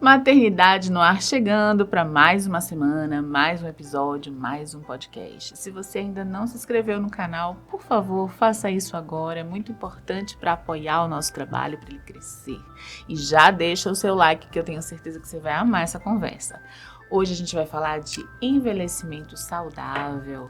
Maternidade no ar chegando para mais uma semana, mais um episódio, mais um podcast. Se você ainda não se inscreveu no canal, por favor, faça isso agora. É muito importante para apoiar o nosso trabalho, para ele crescer. E já deixa o seu like, que eu tenho certeza que você vai amar essa conversa. Hoje a gente vai falar de envelhecimento saudável,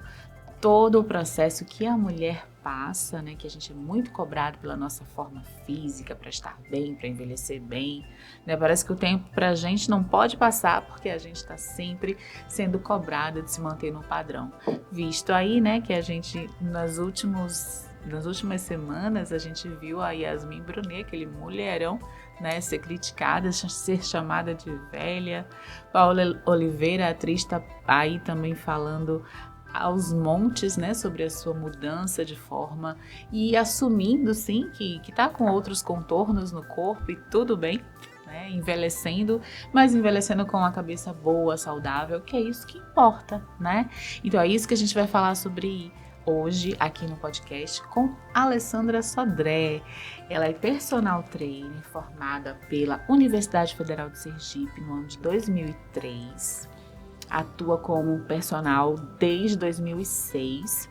todo o processo que a mulher passa, né? Que a gente é muito cobrado pela nossa forma física para estar bem, para envelhecer bem, né? Parece que o tempo pra gente não pode passar porque a gente está sempre sendo cobrada de se manter no padrão. Visto aí, né, que a gente nas últimas semanas a gente viu a Yasmin Brunet, aquele mulherão, né, ser criticada, ser chamada de velha. Paula Oliveira, a atriz, está aí também falando aos montes, né, sobre a sua mudança de forma e assumindo, sim, que tá com outros contornos no corpo e tudo bem, né, envelhecendo, mas envelhecendo com uma cabeça boa, saudável, que é isso que importa, né? Então é isso que a gente vai falar sobre hoje aqui no podcast com Alessandra Sodré. Ela é personal trainer formada pela Universidade Federal de Sergipe no ano de 2003. Atua como personal desde 2006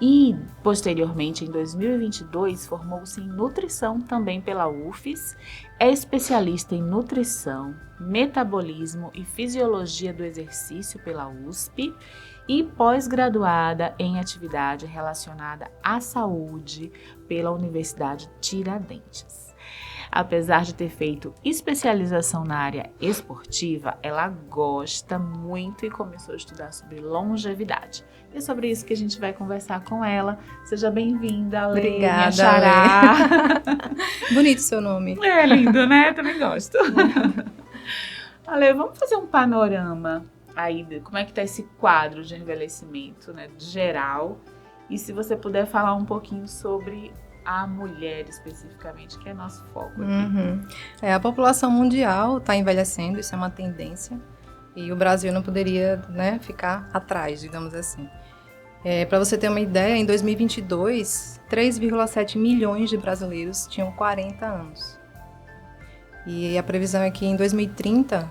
e, posteriormente, em 2022, formou-se em nutrição também pela UFES, é especialista em nutrição, metabolismo e fisiologia do exercício pela USP e pós-graduada em atividade relacionada à saúde pela Universidade Tiradentes. Apesar de ter feito especialização na área esportiva, ela gosta muito e começou a estudar sobre longevidade. E é sobre isso que a gente vai conversar com ela. Seja bem-vinda, Ale. Obrigada, Xará. Bonito seu nome. É lindo, né? Também gosto. Ale, vamos fazer um panorama aí de como é que tá esse quadro de envelhecimento, né, geral. E se você puder falar um pouquinho sobre a mulher especificamente, que é nosso foco aqui. A população mundial está envelhecendo, isso é uma tendência, e o Brasil não poderia, né, ficar atrás, digamos assim. Para você ter uma ideia, em 2022, 3,7 milhões de brasileiros tinham 40 anos. E a previsão é que em 2030,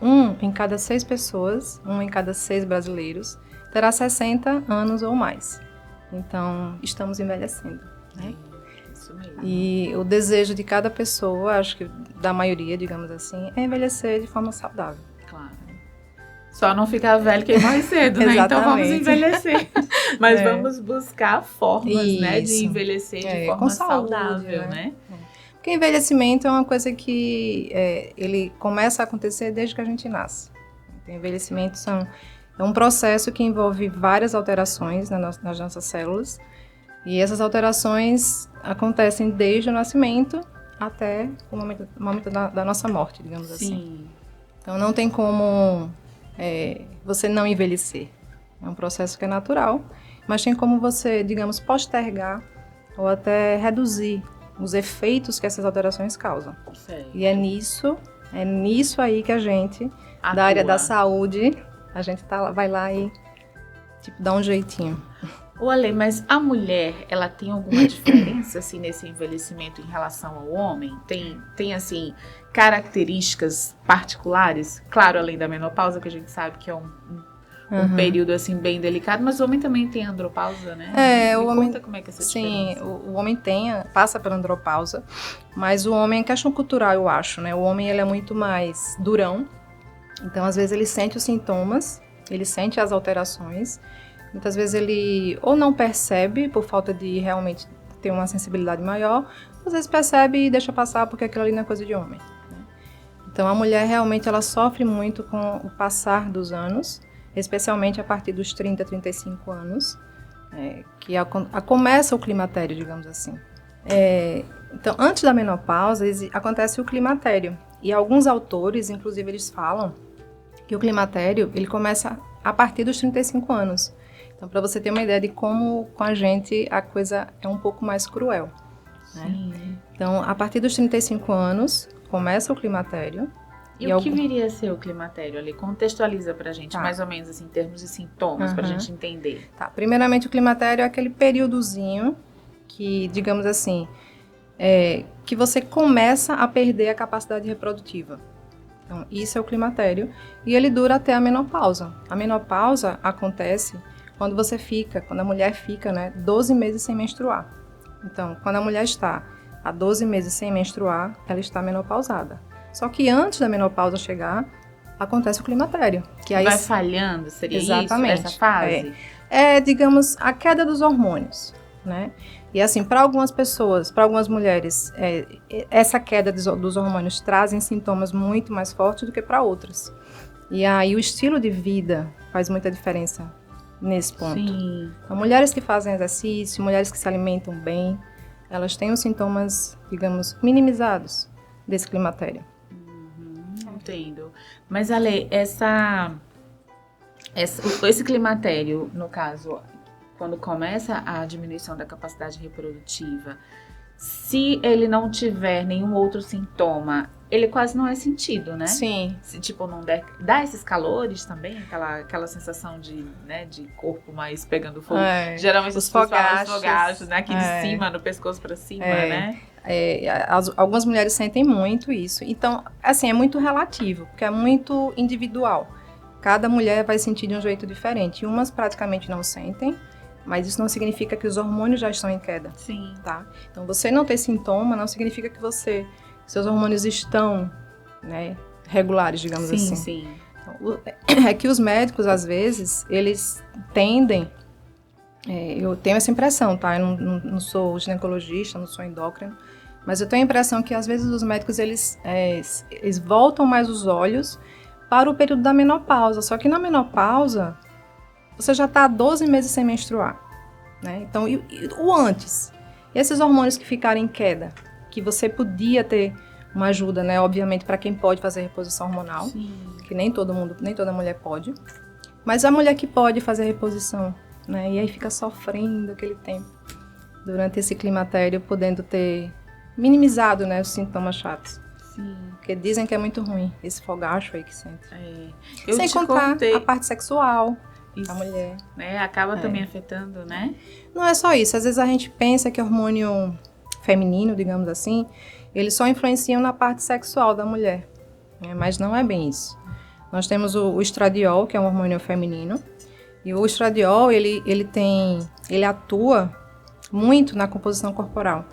1 em cada 6 pessoas, 1 em cada 6 brasileiros, terá 60 anos ou mais. Então, estamos envelhecendo. Isso mesmo. E o desejo de cada pessoa, acho que da maioria, digamos assim, é envelhecer de forma saudável. Claro. Só não ficar velho que morre cedo, né? Então vamos envelhecer. Mas vamos buscar formas, né, de envelhecer de forma com saúde, saudável, né? Porque envelhecimento é uma coisa que ele começa a acontecer desde que a gente nasce. Então, envelhecimento é um processo que envolve várias alterações nas nossas células. E essas alterações acontecem desde o nascimento até o momento da nossa morte, digamos assim. Então não tem como você não envelhecer. É um processo que é natural, mas tem como você, digamos, postergar ou até reduzir os efeitos que essas alterações causam. Certo. E é nisso aí que a gente, da área da saúde, a gente vai lá e dá um jeitinho. Ale, mas a mulher, ela tem alguma diferença, assim, nesse envelhecimento em relação ao homem? Tem assim, características particulares? Claro, além da menopausa, que a gente sabe que é um período, assim, bem delicado, mas o homem também tem andropausa, né? O homem, conta como é que é essa diferença. Sim, o homem passa pela andropausa, mas o homem é questão cultural, eu acho, né? O homem, ele é muito mais durão, então, às vezes, ele sente os sintomas, ele sente as alterações. Muitas vezes ele ou não percebe por falta de realmente ter uma sensibilidade maior, às vezes percebe e deixa passar porque aquilo ali não é coisa de homem, né? Então a mulher realmente ela sofre muito com o passar dos anos, especialmente a partir dos 30, 35 anos, que começa o climatério, digamos assim. Então antes da menopausa acontece o climatério e alguns autores, inclusive, eles falam que o climatério ele começa a partir dos 35 anos. Então, para você ter uma ideia de como com a gente a coisa é um pouco mais cruel, né? Então, a partir dos 35 anos, começa o climatério. E o que viria a ser o climatério ali? Contextualiza pra gente, mais ou menos assim, em termos de sintomas, pra gente entender. Primeiramente, o climatério é aquele períodozinho que, digamos assim, que você começa a perder a capacidade reprodutiva. Então, isso é o climatério e ele dura até a menopausa. A menopausa acontece quando a mulher fica, né, 12 meses sem menstruar. Então, quando a mulher está há 12 meses sem menstruar, ela está menopausada. Só que antes da menopausa chegar, acontece o climatério. Que aí vai falhando, seria exatamente, isso, essa fase? Digamos, a queda dos hormônios, né? E assim, para algumas pessoas, para algumas mulheres, essa queda dos hormônios trazem sintomas muito mais fortes do que para outras. E aí o estilo de vida faz muita diferença nesse ponto. Sim. Então, mulheres que fazem exercício, mulheres que se alimentam bem, elas têm os sintomas, digamos, minimizados desse climatério. Entendo. Mas, Ale, esse climatério, no caso, quando começa a diminuição da capacidade reprodutiva, se ele não tiver nenhum outro sintoma, ele quase não é sentido, né? Sim. Se, tipo, não dá esses calores também, aquela sensação de corpo mais pegando fogo. Geralmente os fogachos, né? Aqui de cima, no pescoço pra cima, né? Algumas mulheres sentem muito isso. Então, assim, é muito relativo, porque é muito individual. Cada mulher vai sentir de um jeito diferente. Umas praticamente não sentem, mas isso não significa que os hormônios já estão em queda. Sim. Tá? Então, você não ter sintoma não significa que seus hormônios estão, né, regulares, digamos assim. Sim. Então, é que os médicos, às vezes, eles tendem... eu tenho essa impressão, tá? Eu não sou ginecologista, não sou endócrino, mas eu tenho a impressão que, às vezes, os médicos, eles voltam mais os olhos para o período da menopausa. Só que na menopausa, você já está há 12 meses sem menstruar, né? Então, e o antes? Esses hormônios que ficaram em queda, que você podia ter uma ajuda, né? Obviamente, para quem pode fazer reposição hormonal, Sim. que nem toda mulher pode. Mas a mulher que pode fazer reposição, né? E aí fica sofrendo aquele tempo durante esse climatério, podendo ter minimizado, né, os sintomas chatos. Sim. Porque dizem que é muito ruim esse fogacho aí que sente. Eu Sem te contar contei. a parte sexual Isso, da mulher. né? Acaba também afetando, né? Não é só isso. Às vezes a gente pensa que hormônio feminino, digamos assim, eles só influenciam na parte sexual da mulher, né? Mas não é bem isso. Nós temos o estradiol, que é um hormônio feminino, e o estradiol, ele atua muito na composição corporal.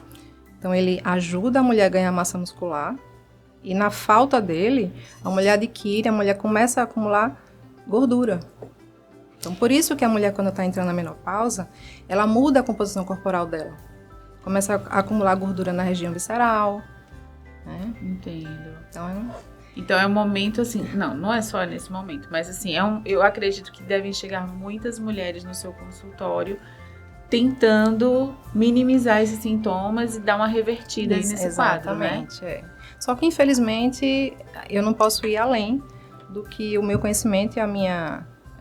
Então, ele ajuda a mulher a ganhar massa muscular, e na falta dele, a mulher começa a acumular gordura. Então, por isso que a mulher, quando está entrando na menopausa, ela muda a composição corporal dela. Começa a acumular gordura na região visceral, né? Entendo. Então, é um momento assim, não é só nesse momento, mas assim, eu acredito que devem chegar muitas mulheres no seu consultório tentando minimizar esses sintomas e dar uma revertida aí nesse quadro, né? Exatamente. Só que, infelizmente, eu não posso ir além do que o meu conhecimento e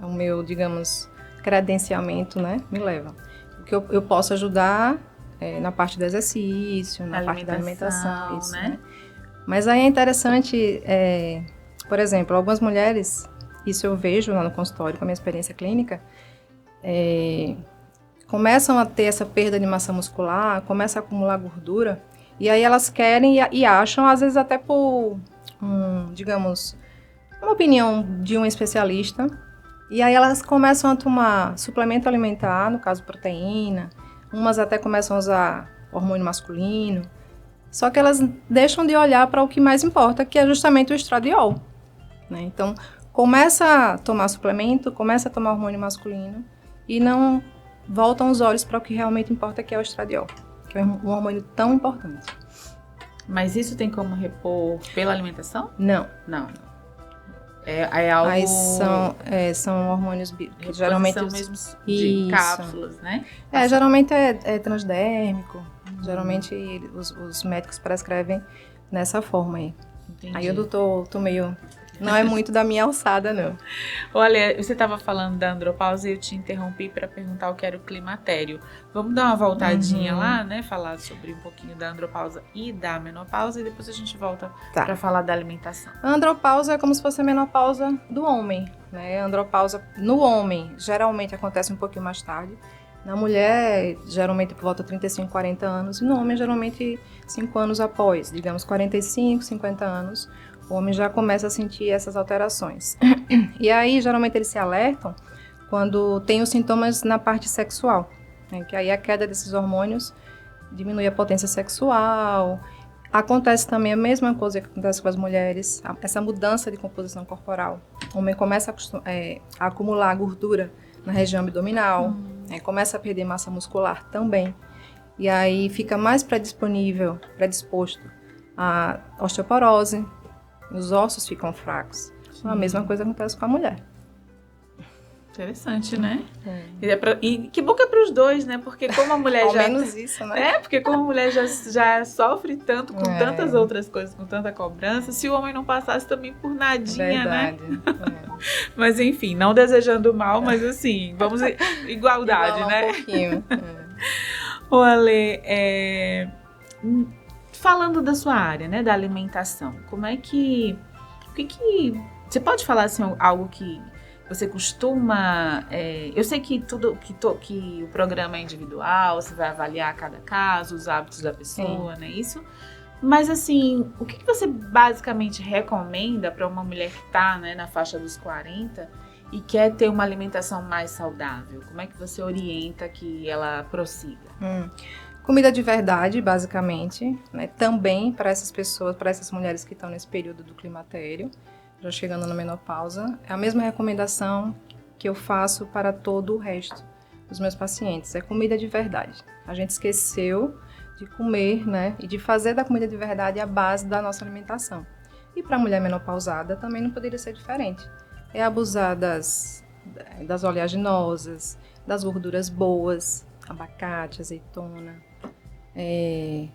o meu, digamos, credenciamento, né, me levam. Porque eu posso ajudar na parte do exercício, na parte da alimentação, isso, né? Mas aí é interessante, por exemplo, algumas mulheres, isso eu vejo lá no consultório com a minha experiência clínica, começam a ter essa perda de massa muscular, começam a acumular gordura, e aí elas querem e acham, às vezes até por, digamos, uma opinião de um especialista, e aí elas começam a tomar suplemento alimentar, no caso proteína, umas até começam a usar hormônio masculino, só que elas deixam de olhar para o que mais importa, que é justamente o estradiol, né? Então, começa a tomar suplemento, começa a tomar hormônio masculino e não voltam os olhos para o que realmente importa, que é o estradiol, que é um hormônio tão importante. Mas isso tem como repor pela alimentação? Não. É algo... Aí são hormônios que geralmente... mesmo de cápsulas, né? Geralmente é transdérmico. Geralmente os médicos prescrevem nessa forma aí. Entendi. Aí eu tô meio... Não é muito da minha alçada, não. Olha, você estava falando da andropausa e eu te interrompi para perguntar o que era o climatério. Vamos dar uma voltadinha lá, né? Falar sobre um pouquinho da andropausa e da menopausa e depois a gente volta para falar da alimentação. A andropausa é como se fosse a menopausa do homem, né? A andropausa no homem geralmente acontece um pouquinho mais tarde. Na mulher, geralmente por volta de 35, 40 anos. E no homem, geralmente 5 anos após, digamos 45, 50 anos. o homem já começa a sentir essas alterações. E aí, geralmente, eles se alertam quando tem os sintomas na parte sexual, né? Que aí a queda desses hormônios diminui a potência sexual. Acontece também a mesma coisa que acontece com as mulheres, essa mudança de composição corporal. O homem começa a acumular gordura na região abdominal, começa a perder massa muscular também. E aí fica mais predisposto à osteoporose, os ossos ficam fracos. Sim. A mesma coisa acontece com a mulher. Interessante, né? E que bom que é para os dois, né? Porque como a mulher Ao já... menos isso, né? Porque como a mulher já sofre tanto com tantas outras coisas, com tanta cobrança, se o homem não passasse também por nadinha, verdade, né? Mas enfim, não desejando mal, mas assim, vamos... Igualdade, né? Um pouquinho. Ô, Ale, falando da sua área, né? Da alimentação, como é que... Você pode falar assim, algo que você costuma... eu sei que que o programa é individual, você vai avaliar cada caso, os hábitos da pessoa, Sim. não é isso? Mas assim, o que você basicamente recomenda para uma mulher que está, né, na faixa dos 40 e quer ter uma alimentação mais saudável? Como é que você orienta que ela prossiga? Comida de verdade, basicamente, né? Também para essas pessoas, para essas mulheres que estão nesse período do climatério, já chegando na menopausa, é a mesma recomendação que eu faço para todo o resto dos meus pacientes, é comida de verdade. A gente esqueceu de comer, né, e de fazer da comida de verdade a base da nossa alimentação. E para a mulher menopausada também não poderia ser diferente. É abusar das oleaginosas, das gorduras boas, abacate, azeitona,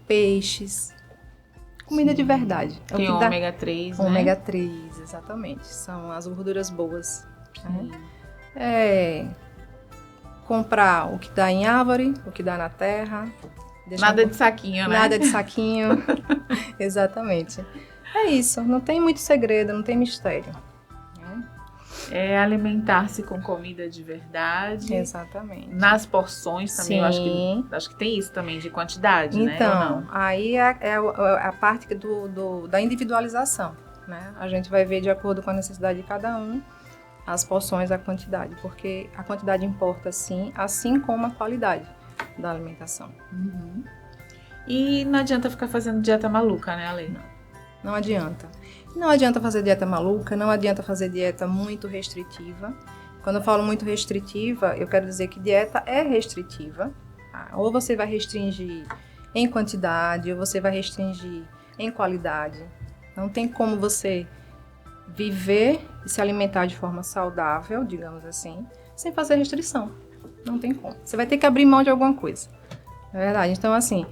peixes. Comida de verdade. Tem o ômega 3, né? Ômega 3, exatamente. São as gorduras boas. Né? Comprar o que dá em árvore, o que dá na terra. Nada de saquinho, né? Nada de saquinho. Exatamente. É isso. Não tem muito segredo, não tem mistério. É alimentar-se com comida de verdade. Exatamente. Nas porções também, Sim. eu acho que tem isso também de quantidade, né? Então, aí é a parte da individualização, né? A gente vai ver de acordo com a necessidade de cada um as porções, a quantidade, porque a quantidade importa sim, assim como a qualidade da alimentação. E não adianta ficar fazendo dieta maluca, né, Ale? Não adianta. Não adianta fazer dieta maluca, não adianta fazer dieta muito restritiva. Quando eu falo muito restritiva, eu quero dizer que dieta é restritiva. Ou você vai restringir em quantidade, ou você vai restringir em qualidade. Não tem como você viver e se alimentar de forma saudável, digamos assim, sem fazer restrição. Não tem como. Você vai ter que abrir mão de alguma coisa. É verdade. Então, assim,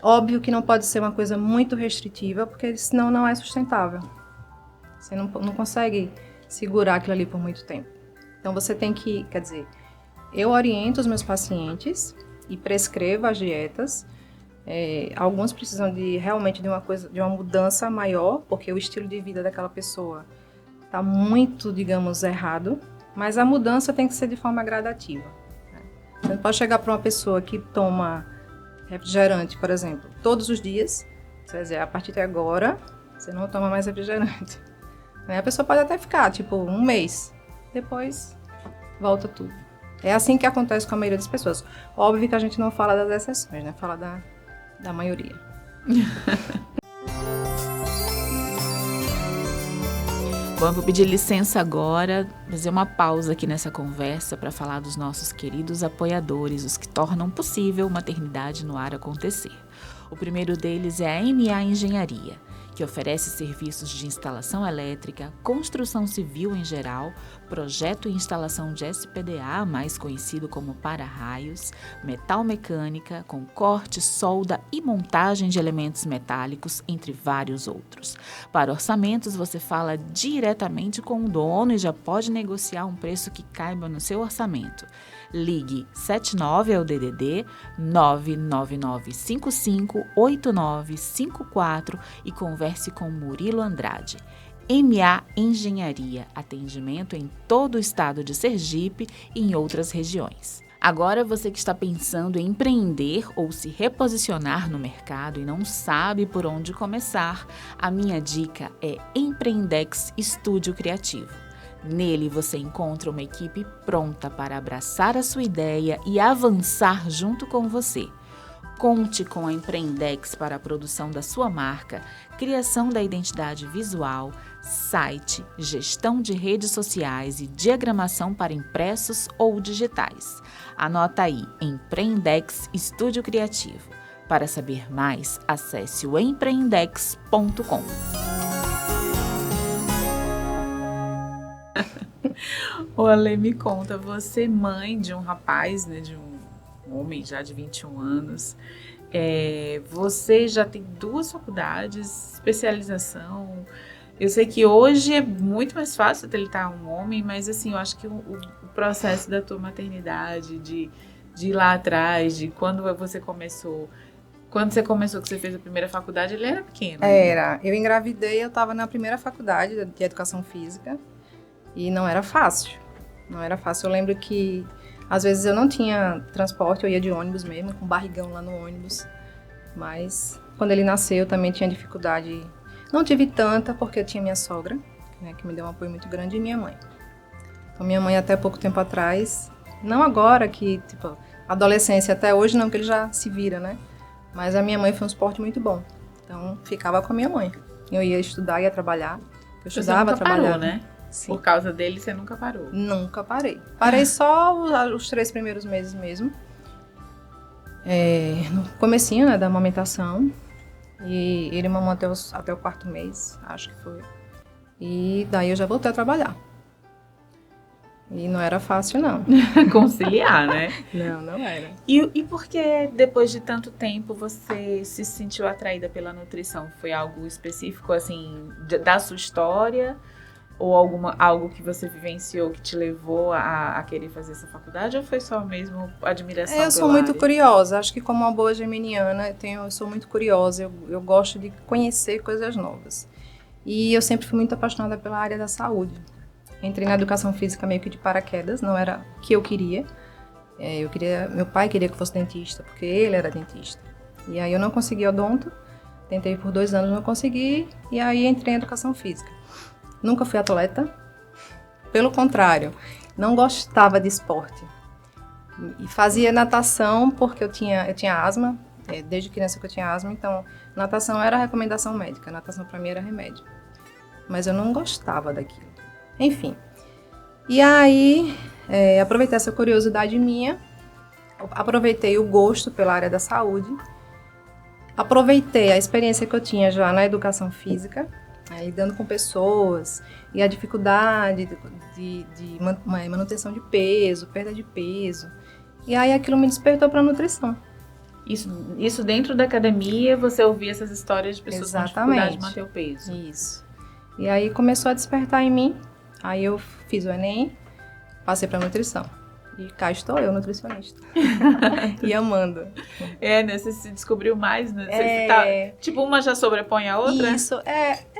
óbvio que não pode ser uma coisa muito restritiva, porque senão não é sustentável. Você não consegue segurar aquilo ali por muito tempo. Então, você tem que, eu oriento os meus pacientes e prescrevo as dietas. Alguns precisam realmente de uma mudança maior, porque o estilo de vida daquela pessoa está muito, digamos, errado. Mas a mudança tem que ser de forma gradativa. Você não pode chegar para uma pessoa que toma refrigerante, por exemplo, todos os dias. Você vai dizer, a partir de agora, você não toma mais refrigerante. A pessoa pode até ficar, um mês. Depois, volta tudo. É assim que acontece com a maioria das pessoas. Óbvio que a gente não fala das exceções, né? Fala da maioria. Bom, eu vou pedir licença agora, fazer uma pausa aqui nessa conversa para falar dos nossos queridos apoiadores, os que tornam possível maternidade no ar acontecer. O primeiro deles é a MA Engenharia, que oferece serviços de instalação elétrica, construção civil em geral, projeto e instalação de SPDA, mais conhecido como para-raios, metal mecânica, com corte, solda e montagem de elementos metálicos, entre vários outros. Para orçamentos, você fala diretamente com o dono e já pode negociar um preço que caiba no seu orçamento. Ligue 79 ao DDD 999558954 e converse com Murilo Andrade. MA Engenharia, atendimento em todo o estado de Sergipe e em outras regiões. Agora você que está pensando em empreender ou se reposicionar no mercado e não sabe por onde começar, a minha dica é Empreendex Estúdio Criativo. Nele você encontra uma equipe pronta para abraçar a sua ideia e avançar junto com você. Conte com a Empreendex para a produção da sua marca, criação da identidade visual, site, gestão de redes sociais e diagramação para impressos ou digitais. Anota aí, Empreendex Estúdio Criativo. Para saber mais, acesse o empreendex.com. Ô Ale, me conta, você mãe de um rapaz, né, de um homem já de 21 anos, você já tem 2 faculdades, especialização. Eu sei que hoje é muito mais fácil deletar um homem, mas assim, eu acho que o processo da tua maternidade, de ir lá atrás, de quando você começou que você fez a primeira faculdade, ele era pequeno. Era. Eu engravidei, eu estava na primeira faculdade de Educação Física e não era fácil. Não era fácil. Eu lembro que às vezes eu não tinha transporte, eu ia de ônibus mesmo, com barrigão lá no ônibus. Mas quando ele nasceu, eu também tinha dificuldade. Não tive tanta, porque eu tinha minha sogra, né, que me deu um apoio muito grande, e minha mãe. Então, minha mãe, até pouco tempo atrás, não agora, que, tipo, adolescência até hoje, não, que ele já se vira, né? Mas a minha mãe foi um suporte muito bom. Então, ficava com a minha mãe. Eu ia estudar, ia trabalhar. Eu estudava, trabalhava. Parou, né? Sim. Por causa dele, você nunca parou? Nunca parei. Parei só os 3 primeiros meses mesmo. No comecinho, né, da amamentação. E ele mamou até o 4º mês, acho que foi. E daí eu já voltei a trabalhar. E não era fácil, não. Conciliar, né? Não era. E por que depois de tanto tempo você se sentiu atraída pela nutrição? Foi algo específico, assim, da sua história? Ou algo que você vivenciou que te levou a querer fazer essa faculdade? Ou foi só mesmo admiração pela Eu sou muito área? curiosa. Acho que como uma boa geminiana, eu sou muito curiosa. Eu gosto de conhecer coisas novas. E eu sempre fui muito apaixonada pela área da saúde. Entrei na educação física meio que de paraquedas. Não era o que eu queria. Meu pai queria que eu fosse dentista, porque ele era dentista. E aí eu não consegui odonto. Tentei por 2 anos, não consegui. E aí entrei em educação física. Nunca fui atleta, pelo contrário, não gostava de esporte. E fazia natação porque eu tinha asma, desde criança que eu tinha asma, então natação era recomendação médica, natação para mim era remédio. Mas eu não gostava daquilo. Enfim, e aí aproveitei essa curiosidade minha, aproveitei o gosto pela área da saúde, aproveitei a experiência que eu tinha já na educação física, lidando com pessoas e a dificuldade de manutenção de peso, perda de peso. E aí aquilo me despertou para a nutrição. Isso dentro da academia, você ouvia essas histórias de pessoas com dificuldade de manter o peso. Isso. E aí começou a despertar em mim. Aí eu fiz o Enem, passei para nutrição. E cá estou eu, nutricionista. E amando. Né? Você se descobriu mais, né? Você tipo, uma já sobrepõe a outra? Isso,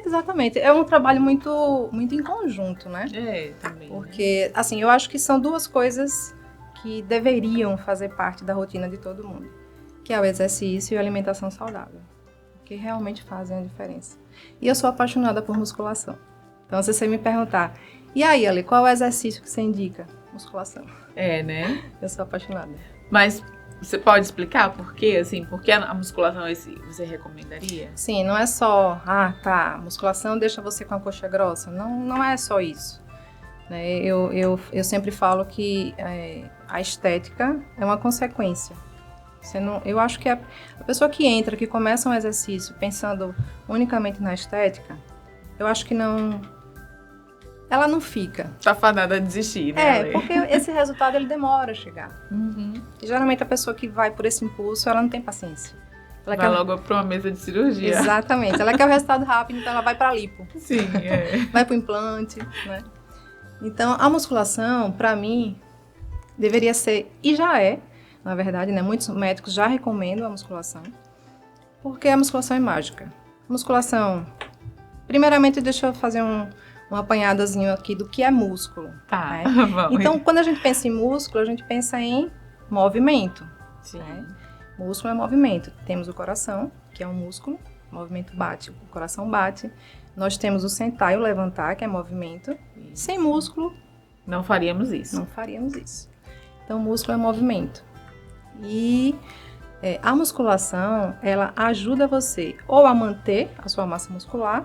exatamente. É um trabalho muito, muito em conjunto, né? Também. Porque, assim, eu acho que são 2 coisas que deveriam fazer parte da rotina de todo mundo. Que é o exercício e a alimentação saudável. Que realmente fazem a diferença. E eu sou apaixonada por musculação. Então, se você me perguntar, e aí, Ale, qual é o exercício que você indica? Musculação. Né? Eu sou apaixonada. Mas você pode explicar por quê? Assim, por que a musculação você recomendaria? Sim, não é só, a musculação deixa você com a coxa grossa. Não é só isso. Né? Eu sempre falo que a estética é uma consequência. Eu acho que a pessoa que entra, que começa um exercício pensando unicamente na estética, eu acho que ela não fica. Tá fadada a desistir, né? Porque esse resultado ele demora a chegar. Uhum. E geralmente a pessoa que vai por esse impulso, ela não tem paciência. Ela vai logo para uma mesa de cirurgia. Exatamente. Ela quer o resultado rápido, então ela vai para lipo. Sim, Vai para o implante, né? Então, a musculação, para mim, deveria ser, e já é, na verdade, né? Muitos médicos já recomendam a musculação, porque a musculação é mágica. A musculação, primeiramente, deixa eu fazer um apanhadozinho aqui do que é músculo. Tá, né? vamos. Então, quando a gente pensa em músculo, a gente pensa em movimento. Sim. Né? Músculo é movimento. Temos o coração, que é um músculo, o movimento bate, o coração bate. Nós temos o sentar e o levantar, que é movimento. Isso. Sem músculo, Não faríamos isso. não faríamos isso. Então, músculo é movimento. E a musculação, ela ajuda você ou a manter a sua massa muscular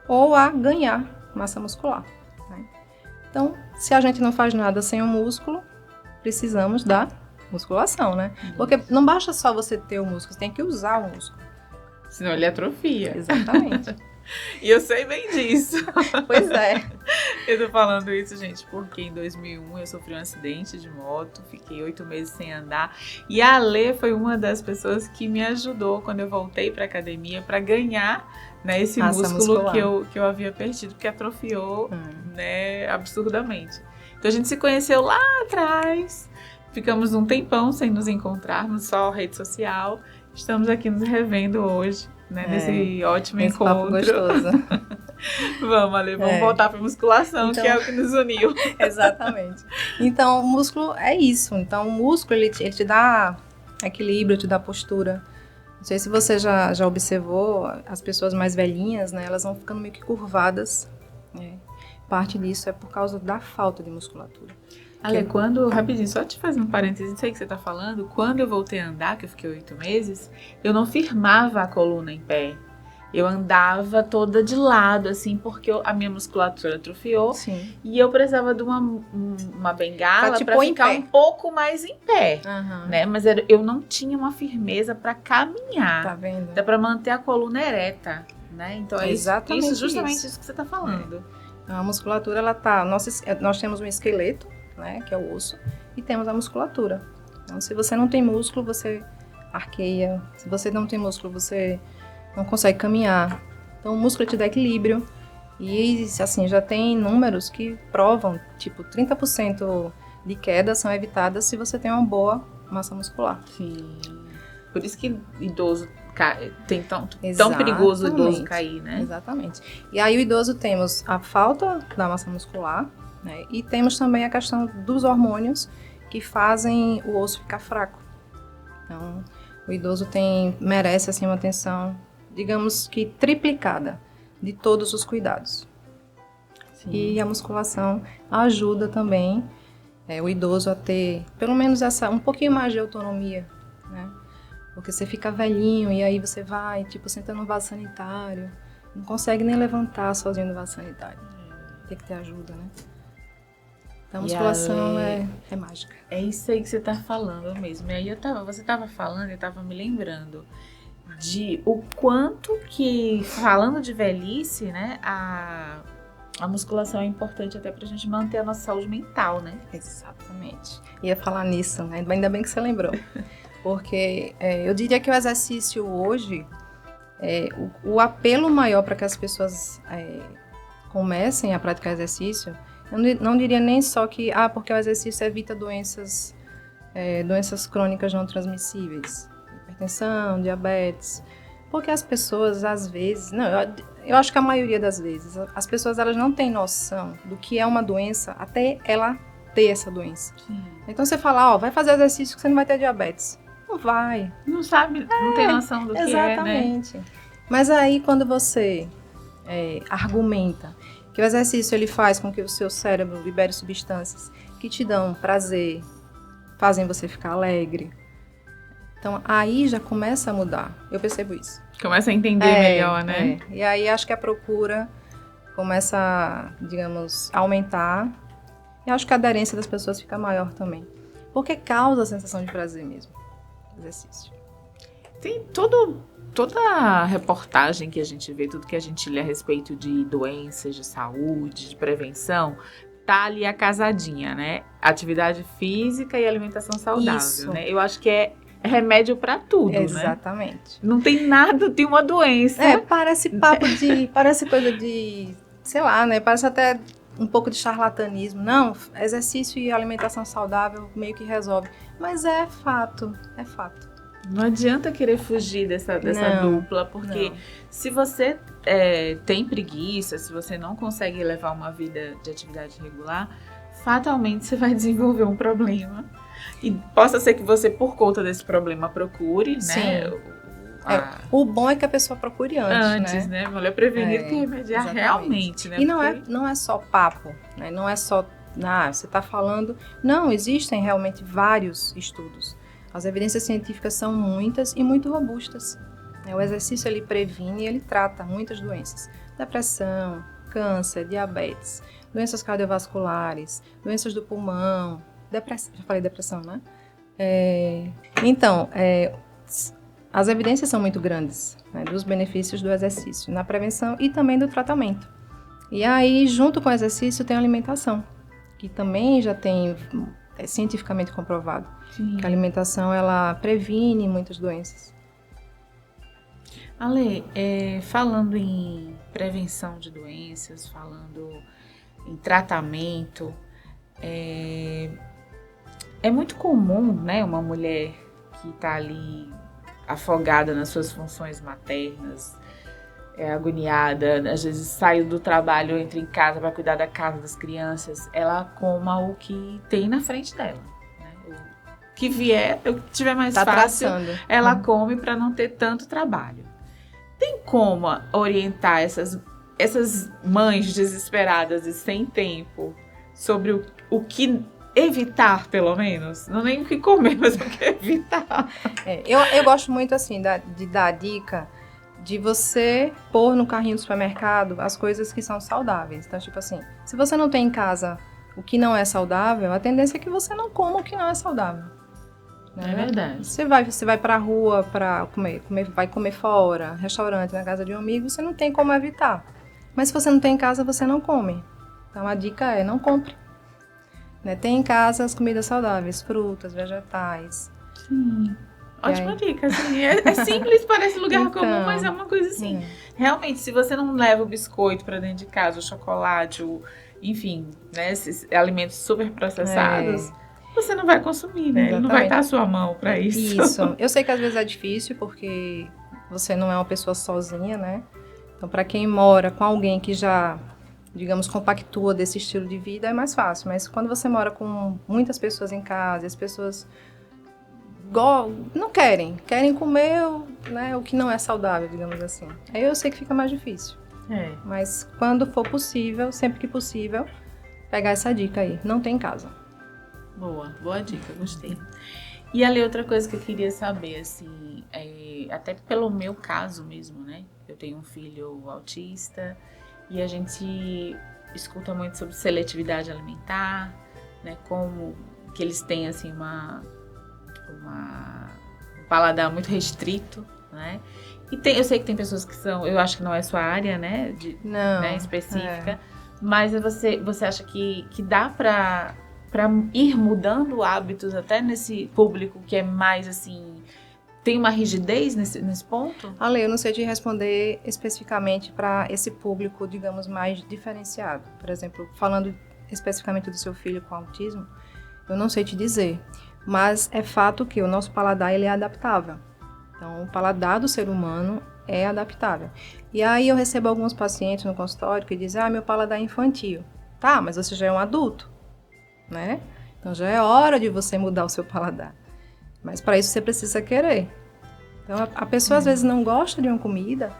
ou a ganhar massa muscular. Né? Então, se a gente não faz nada sem o músculo, precisamos da musculação, né? Porque não basta só você ter o músculo, você tem que usar o músculo. Senão ele atrofia. Exatamente. E eu sei bem disso. Pois é. Eu tô falando isso, gente, porque em 2001 eu sofri um acidente de moto, fiquei 8 meses sem andar. E a Lê foi uma das pessoas que me ajudou quando eu voltei pra academia pra ganhar, né, esse Massa músculo muscular. que eu havia perdido, porque atrofiou, né, absurdamente. Então a gente se conheceu lá atrás, ficamos um tempão sem nos encontrarmos, só rede social. Estamos aqui nos revendo hoje, né, nesse ótimo Esse papo encontro. gostoso. Vamos, Ale, vamos voltar para musculação, Então, que é o que nos uniu. Exatamente. Então, o músculo é isso. Então, o músculo, ele te dá equilíbrio, te dá postura. Não sei se você já observou, as pessoas mais velhinhas, né? Elas vão ficando meio que curvadas. Né? Parte disso é por causa da falta de musculatura. Ale, rapidinho, só te fazer um parênteses, não sei o que você tá falando, quando eu voltei a andar, que eu fiquei 8 meses, eu não firmava a coluna em pé. Eu andava toda de lado, assim, porque a minha musculatura atrofiou. Sim. E eu precisava de uma bengala Pra te pra pôr em ficar pé. um pouco mais em pé, Aham. né? Mas eu não tinha uma firmeza pra caminhar. Tá vendo? Até pra manter a coluna ereta, né? Então é Exatamente justamente isso que você tá falando. A musculatura, ela tá... Nós temos um esqueleto, né? Que é o osso. E temos a musculatura. Então, se você não tem músculo, você arqueia. Se você não tem músculo, você não consegue caminhar. Então, o músculo te dá equilíbrio. E, assim, já tem números que provam, tipo, 30% de quedas são evitadas se você tem uma boa massa muscular. Sim. Por isso que idoso tem tão Exatamente. perigoso o idoso cair, né? Exatamente. E aí, o idoso temos a falta da massa muscular, né? E temos também a questão dos hormônios que fazem o osso ficar fraco. Então, o idoso merece, assim, uma atenção, digamos que triplicada de todos os cuidados. Sim. E a musculação ajuda também o idoso a ter, pelo menos, um pouquinho mais de autonomia, né? Porque você fica velhinho e aí você vai, tipo, sentando no vaso sanitário, não consegue nem levantar sozinho no vaso sanitário. Tem que ter ajuda, né? Então, a musculação é mágica. É isso aí que você tá falando mesmo. E aí você tava falando, eu tava me lembrando de o quanto que, falando de velhice, né, a musculação é importante até pra gente manter a nossa saúde mental, né? Exatamente. Ia falar nisso, né? Ainda bem que você lembrou. Porque eu diria que o exercício hoje, o apelo maior para que as pessoas comecem a praticar exercício, eu não diria nem só que, porque o exercício evita doenças crônicas não transmissíveis, hipertensão, diabetes, porque as pessoas às vezes, eu acho que a maioria das vezes, as pessoas elas não têm noção do que é uma doença até ela ter essa doença. Sim. Então você fala, vai fazer exercício que você não vai ter diabetes. Não vai. Não sabe, não tem noção do que é, né? Exatamente. Mas aí quando você argumenta que o exercício ele faz com que o seu cérebro libere substâncias que te dão prazer, fazem você ficar alegre. Então aí já começa a mudar. Eu percebo isso. Começa a entender melhor, né? E aí acho que a procura começa, digamos, a aumentar. E acho que a aderência das pessoas fica maior também. Porque causa a sensação de prazer mesmo. Exercício. Tem toda a reportagem que a gente vê, tudo que a gente lê a respeito de doenças, de saúde, de prevenção, tá ali a casadinha, né? Atividade física e alimentação saudável, Isso. né? Eu acho que é remédio pra tudo, né? Exatamente. Não tem nada, tem uma doença. Parece coisa de, sei lá, né? Parece até um pouco de charlatanismo. Não, exercício e alimentação saudável meio que resolve. Mas é fato. Não adianta querer fugir dessa dupla, porque se você tem preguiça, se você não consegue levar uma vida de atividade regular, fatalmente você vai desenvolver um problema. E possa ser que você, por conta desse problema, procure, Sim. né? O bom é que a pessoa procure antes, né? Melhor prevenir do que remediar exatamente. realmente, né? E não é só papo, né? Não é só, você está falando... Não, existem realmente vários estudos. As evidências científicas são muitas e muito robustas. O exercício, ele previne e ele trata muitas doenças. Depressão, câncer, diabetes, doenças cardiovasculares, doenças do pulmão, depressão, já falei depressão, né? Então, as evidências são muito grandes, né, dos benefícios do exercício na prevenção e também do tratamento. E aí, junto com o exercício, tem a alimentação, que também já tem cientificamente comprovado. Sim. Que a alimentação, ela previne muitas doenças. Ale, falando em prevenção de doenças, falando em tratamento, é muito comum, né, uma mulher que está ali afogada nas suas funções maternas, agoniada, às vezes sai do trabalho, entra em casa para cuidar da casa, das crianças, ela coma o que tem na frente dela. Né? O que vier, o que tiver mais fácil, ela come para não ter tanto trabalho. Tem como orientar essas mães desesperadas e sem tempo sobre o que evitar, pelo menos? Não nem o que comer, mas o que evitar. Eu gosto muito, assim, de dar a dica de você pôr no carrinho do supermercado as coisas que são saudáveis. Então, tipo assim, se você não tem em casa o que não é saudável, a tendência é que você não coma o que não é saudável. Né? É verdade. Você vai pra rua pra vai comer fora, restaurante, na casa de um amigo, você não tem como evitar. Mas se você não tem em casa, você não come. Então, a dica é, não compre. Né? Tem em casa as comidas saudáveis, frutas, vegetais. Sim. Ótima dica. Assim. É simples, parece lugar comum, mas é uma coisa assim. Realmente, se você não leva o biscoito para dentro de casa, o chocolate, enfim, né, esses alimentos super processados, você não vai consumir, né? Ele não vai estar à sua mão para isso. Isso. Eu sei que às vezes é difícil, porque você não é uma pessoa sozinha, né? Então, para quem mora com alguém que já, digamos, compactua desse estilo de vida, é mais fácil. Mas quando você mora com muitas pessoas em casa, as pessoas não querem comer, né, o que não é saudável, digamos assim. Aí eu sei que fica mais difícil. Mas quando for possível, sempre que possível, pegar essa dica aí. Não tem em casa. Boa dica, gostei. E ali outra coisa que eu queria saber, assim, até pelo meu caso mesmo, né? Eu tenho um filho autista e a gente escuta muito sobre seletividade alimentar, né? Como que eles têm, assim, um paladar muito restrito, né? E eu sei que tem pessoas que eu acho que não é sua área, né? Né, específica, mas você acha que dá para ir mudando hábitos até nesse público que é mais, assim, tem uma rigidez nesse ponto? Ale, eu não sei te responder especificamente para esse público, digamos, mais diferenciado. Por exemplo, falando especificamente do seu filho com autismo, eu não sei te dizer. Mas é fato que o nosso paladar, ele é adaptável. Então, o paladar do ser humano é adaptável. E aí eu recebo alguns pacientes no consultório que dizem, meu paladar é infantil. Tá, mas você já é um adulto, né? Então, já é hora de você mudar o seu paladar. Mas para isso você precisa querer. Então, a pessoa às vezes não gosta de uma comida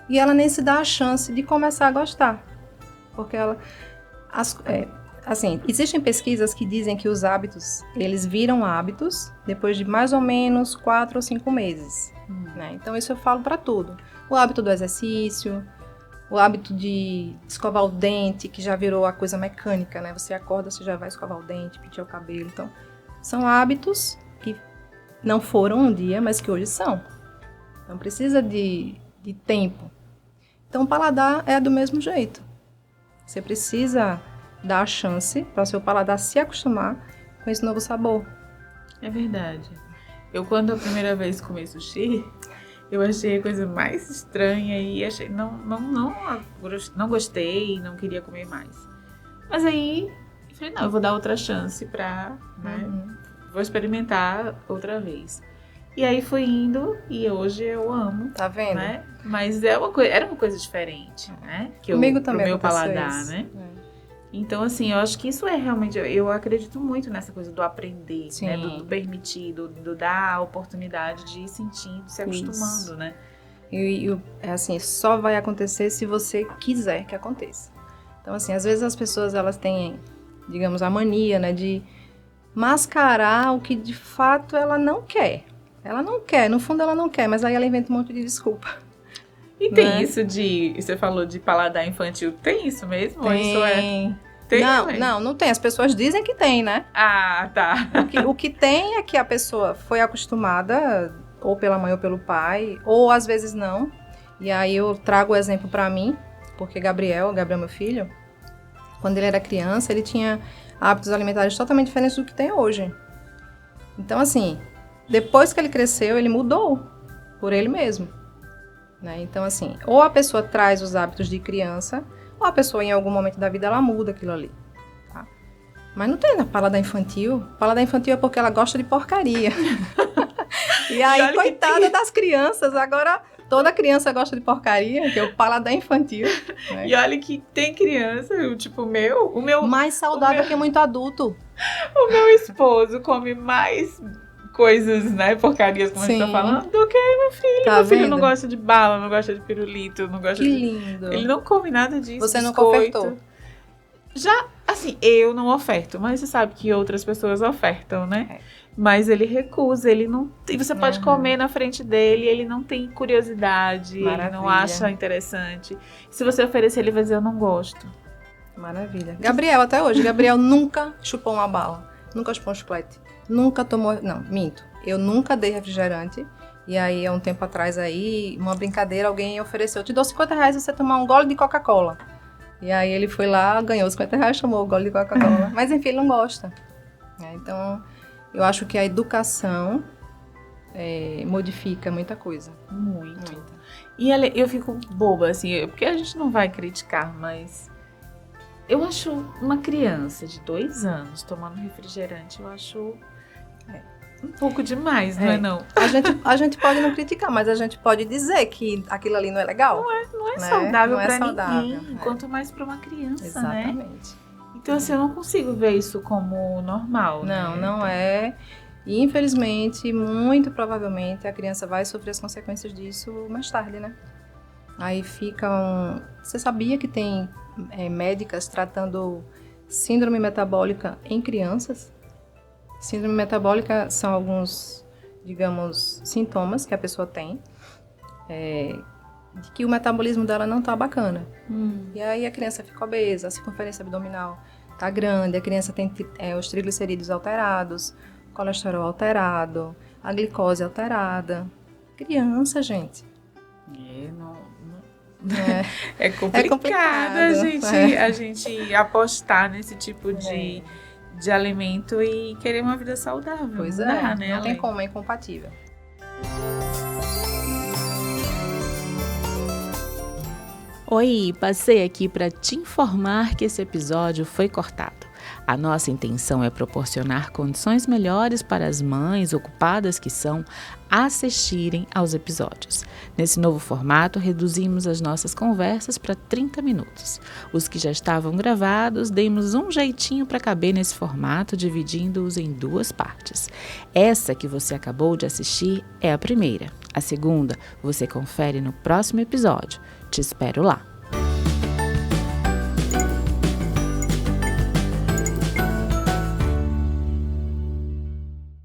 e ela nem se dá a chance de começar a gostar. Porque assim, existem pesquisas que dizem que os hábitos, eles viram hábitos depois de mais ou menos 4 ou 5 meses. Né? Então, isso eu falo para tudo. O hábito do exercício, o hábito de escovar o dente, que já virou a coisa mecânica, né? Você acorda, você já vai escovar o dente, pentear o cabelo. Então, são hábitos que não foram um dia, mas que hoje são. Então, precisa de tempo. Então, o paladar é do mesmo jeito. Você precisa dar a chance para o seu paladar se acostumar com esse novo sabor. É verdade. Eu, quando a primeira vez comi sushi, eu achei a coisa mais estranha e achei, não gostei, não queria comer mais. Mas aí, eu falei, eu vou dar outra chance vou experimentar outra vez. E aí fui indo e hoje eu amo. Tá vendo? Né? Mas era uma coisa diferente, né? Comigo também pro meu paladar, isso. né? Então, assim, eu acho que isso é realmente... Eu acredito muito nessa coisa do aprender, Sim. né? Do permitir, do dar a oportunidade de ir sentindo, se acostumando, né? É assim, só vai acontecer se você quiser que aconteça. Então, assim, às vezes as pessoas, elas têm, digamos, a mania, né, de mascarar o que de fato ela não quer. Ela não quer, no fundo ela não quer, mas aí ela inventa um monte de desculpa. E tem Né? isso de... Você falou de paladar infantil. Tem isso mesmo? Ou Tem. isso é... Tem, né? Não tem. As pessoas dizem que tem, né? Ah, tá. O que tem é que a pessoa foi acostumada, ou pela mãe ou pelo pai, ou às vezes não. E aí eu trago o exemplo pra mim, porque Gabriel, meu filho, quando ele era criança, ele tinha hábitos alimentares totalmente diferentes do que tem hoje. Então, assim, depois que ele cresceu, ele mudou por ele mesmo. Né? Então, assim, ou a pessoa traz os hábitos de criança, ou a pessoa, em algum momento da vida, ela muda aquilo ali. Tá? Mas não tem na paladar infantil. Paladar infantil é porque ela gosta de porcaria. E aí, coitada das crianças, agora toda criança gosta de porcaria, que é o paladar infantil. Né? E olha que tem criança, tipo, o meu... Mais saudável que muito adulto. O meu esposo come mais coisas, né, porcarias, como a gente tá falando, do que meu filho. Tá meu filho vendo? não gosta de bala, não gosta de pirulito, não gosta Que de... lindo. Ele não come nada disso. Você nunca biscoito. ofertou? Já, assim, eu não oferto, mas você sabe que outras pessoas ofertam, né? É. Mas ele recusa, ele não... E você pode Uhum. comer na frente dele, ele não tem curiosidade, ele não Maravilha. acha interessante. Se você oferecer, ele vai dizer, eu não gosto. Maravilha. Gabriel, até hoje. Gabriel nunca chupou uma bala. Nunca chupou um chiclete. Nunca tomou... Não, minto. Eu nunca dei refrigerante. E aí, há um tempo atrás aí, uma brincadeira, alguém ofereceu, te dou R$50 se você tomar um gole de Coca-Cola. E aí ele foi lá, ganhou os R$50, tomou o gole de Coca-Cola. Mas enfim, ele não gosta. Então, eu acho que a educação modifica muita coisa. Muito. Muita. E eu fico boba, assim, porque a gente não vai criticar, mas eu acho uma criança de 2 anos tomando refrigerante, eu acho um pouco demais, não é não? A gente pode não criticar, mas a gente pode dizer que aquilo ali não é legal. Não é Né? saudável Não é pra saudável, ninguém, quanto mais pra uma criança, né? Exatamente. Então, assim, eu não consigo ver isso como normal, Não, né? não é. E infelizmente, muito provavelmente, a criança vai sofrer as consequências disso mais tarde, né? Aí fica um... Você sabia que tem médicas tratando síndrome metabólica em crianças? Síndrome metabólica são alguns, digamos, sintomas que a pessoa tem de que o metabolismo dela não tá bacana. E aí a criança fica obesa, a circunferência abdominal tá grande, a criança tem os triglicerídeos alterados, colesterol alterado, a glicose alterada. Criança, gente. É complicado a gente apostar nesse tipo de alimento e querer uma vida saudável. Pois não dá, né? Não tem como, é incompatível. Oi, passei aqui para te informar que esse episódio foi cortado. A nossa intenção é proporcionar condições melhores para as mães ocupadas que são assistirem aos episódios. Nesse novo formato, reduzimos as nossas conversas para 30 minutos. Os que já estavam gravados, demos um jeitinho para caber nesse formato, dividindo-os em 2 partes. Essa que você acabou de assistir é a primeira. A segunda, você confere no próximo episódio. Te espero lá.